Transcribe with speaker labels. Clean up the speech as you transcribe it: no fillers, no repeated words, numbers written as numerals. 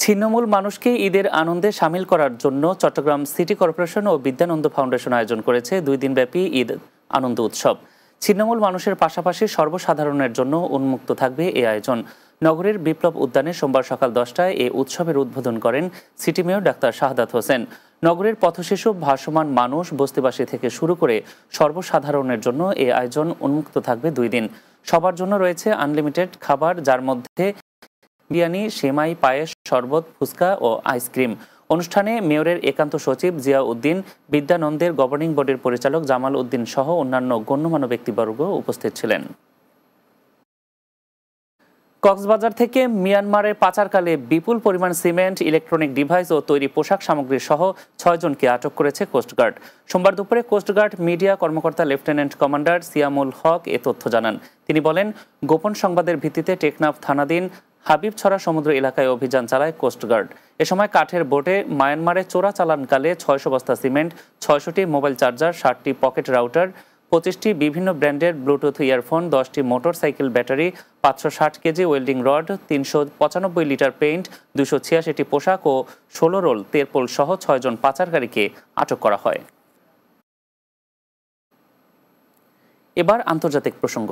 Speaker 1: ছিন্নমূল মানুষকে ঈদের আনন্দে সামিল করার জন্য চট্টগ্রাম সিটি কর্পোরেশন ও বিদ্যানন্দ ফাউন্ডেশন আয়োজন করেছে 2 দিনব্যাপী ঈদ আনন্দ উৎসব। ছিন্নমূল মানুষের পাশাপাশি সর্বসাধারণের জন্য উন্মুক্ত থাকবে এই আয়োজন। নগরের বিপ্লব উদ্যানে সোমবার সকাল 10টায় এই উৎসবের উদ্বোধন করেন city mayor doctor Shahadat Hossain. নগরের পথশিশু, ভাসমান মানুষ, বস্তিবাসী থেকে শুরু করে সর্বসাধারণের জন্য এই আয়োজন উন্মুক্ত থাকবে 2 দিন। সবার জন্য রয়েছে আনলিমিটেড খাবার, যার মধ্যে বিরিয়ানি, সেমাই, পায়েস, শরবত, ফুচকা ও আইসক্রিম। অনুষ্ঠানে মেয়রের একান্ত সচিব জিয়া উদ্দিন, বিদ্যানন্দের গভর্নিং বডির পরিচালক জামাল উদ্দিন সহ অন্যান্য গণ্যমান্য ব্যক্তিবর্গ উপস্থিত ছিলেন। কক্সবাজার থেকে মিয়ানমারে পাচারকালে বিপুল পরিমাণ সিমেন্ট, ইলেকট্রনিক ডিভাইস ও তৈরি পোশাক সামগ্রী সহ 6 জনকে আটক করেছে কোস্টগার্ড। সোমবার দুপুরে কোস্টগার্ড মিডিয়া কর্মকর্তা লেফটেন্যান্ট কমান্ডার সিয়ামুল হক এ তথ্য জানান। তিনি বলেন, গোপন সংবাদের ভিত্তিতে টেকনাফ থানাধীন হাবিবছড়া সমুদ্র এলাকায় অভিযান চালায় কোস্টগার্ড। এ সময় কাঠের বোটে মায়ানমারে চোরাচালানকালে 600 বস্তা সিমেন্ট, 600টি মোবাইল চার্জার, 60টি পকেট রাউটার, 25টি বিভিন্ন ব্র্যান্ডের ব্লুটুথ ইয়ারফোন, 10টি motor cycle battery, 560 KG welding rod, 395 litre paint, 286টি পোশাক ও 16 রোল তেরপোল সহ 6 জন পাচারকারীকে আটক করা হয়। এবার আন্তর্জাতিক প্রসঙ্গ।